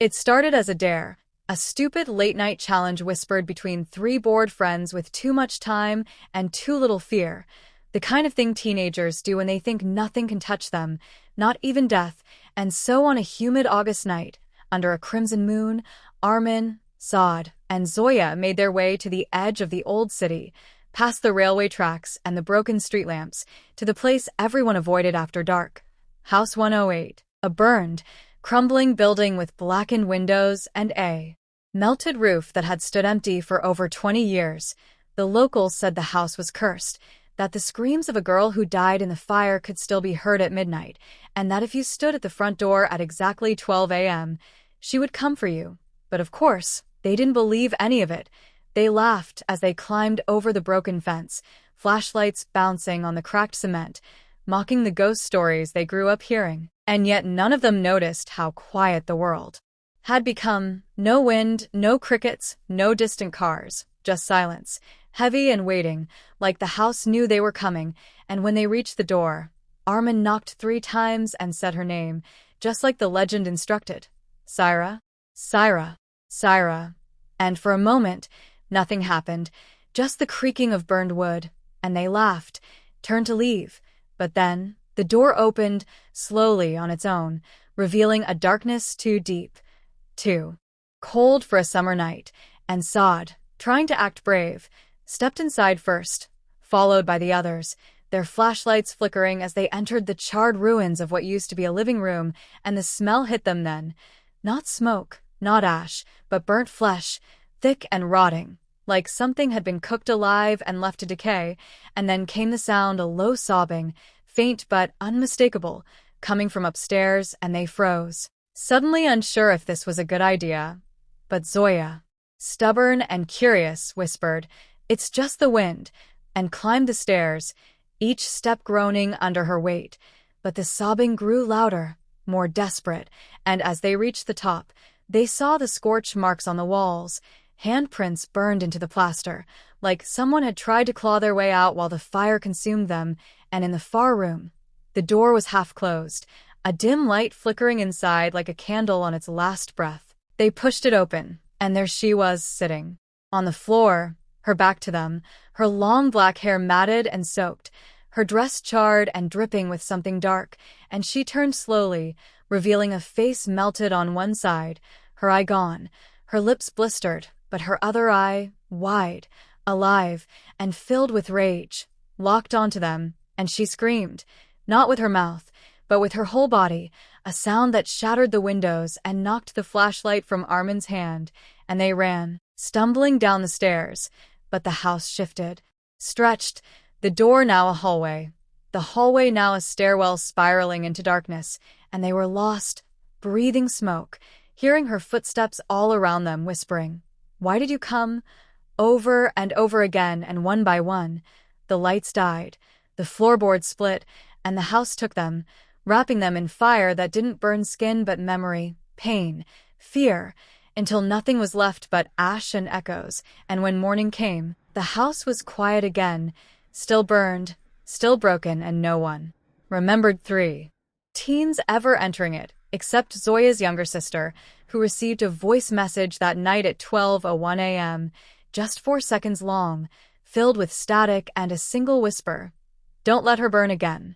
It started as a dare, a stupid late-night challenge whispered between three bored friends with too much time and too little fear, the kind of thing teenagers do when they think nothing can touch them, not even death. And so on a humid August night, under a crimson moon, Armin, Saad, and Zoya made their way to the edge of the old city, past the railway tracks and the broken street lamps, to the place everyone avoided after dark. House 108, a burned, crumbling building with blackened windows and a melted roof that had stood empty for over 20 years. The locals said the house was cursed, that the screams of a girl who died in the fire could still be heard at midnight, and that if you stood at the front door at exactly 12 a.m., she would come for you. But of course, they didn't believe any of it. They laughed as they climbed over the broken fence, flashlights bouncing on the cracked cement, mocking the ghost stories they grew up hearing. And yet none of them noticed how quiet the world had become. No wind, no crickets, no distant cars, just silence, heavy and waiting, like the house knew they were coming. And when they reached the door, Armin knocked 3 times and said her name, just like the legend instructed. Syra, Syra, Syra. And for a moment, nothing happened, just the creaking of burned wood, and they laughed, turned to leave. But then, the door opened, slowly on its own, revealing a darkness too deep, too cold for a summer night, and Saad, trying to act brave, stepped inside first, followed by the others, their flashlights flickering as they entered the charred ruins of what used to be a living room, and the smell hit them then. Not smoke, not ash, but burnt flesh, thick and rotting, like something had been cooked alive and left to decay. And then came the sound, a low sobbing, faint but unmistakable, coming from upstairs, and they froze, suddenly unsure if this was a good idea. But Zoya, stubborn and curious, whispered, "It's just the wind," and climbed the stairs, each step groaning under her weight. But the sobbing grew louder, more desperate, and as they reached the top, they saw the scorch marks on the walls, handprints burned into the plaster, like someone had tried to claw their way out while the fire consumed them. And in the far room, the door was half closed, a dim light flickering inside like a candle on its last breath. They pushed it open, and there she was, sitting on the floor, her back to them, her long black hair matted and soaked, her dress charred and dripping with something dark. And she turned slowly, revealing a face melted on one side, her eye gone, her lips blistered, but her other eye, wide, alive, and filled with rage, locked onto them. And she screamed, not with her mouth, but with her whole body, a sound that shattered the windows and knocked the flashlight from Armin's hand. And they ran, stumbling down the stairs. But the house shifted, stretched, the door now a hallway, the hallway now a stairwell spiraling into darkness. And they were lost, breathing smoke, hearing her footsteps all around them, whispering, "Why did you come?" Over and over again, and one by one, the lights died, the floorboards split, and the house took them, wrapping them in fire that didn't burn skin but memory, pain, fear, until nothing was left but ash and echoes. And when morning came, the house was quiet again, still burned, still broken, and no one remembered 3 teens ever entering it, except Zoya's younger sister, who received a voice message that night at 12:01 a.m., just 4 seconds long, filled with static and a single whisper, "Don't let her burn again."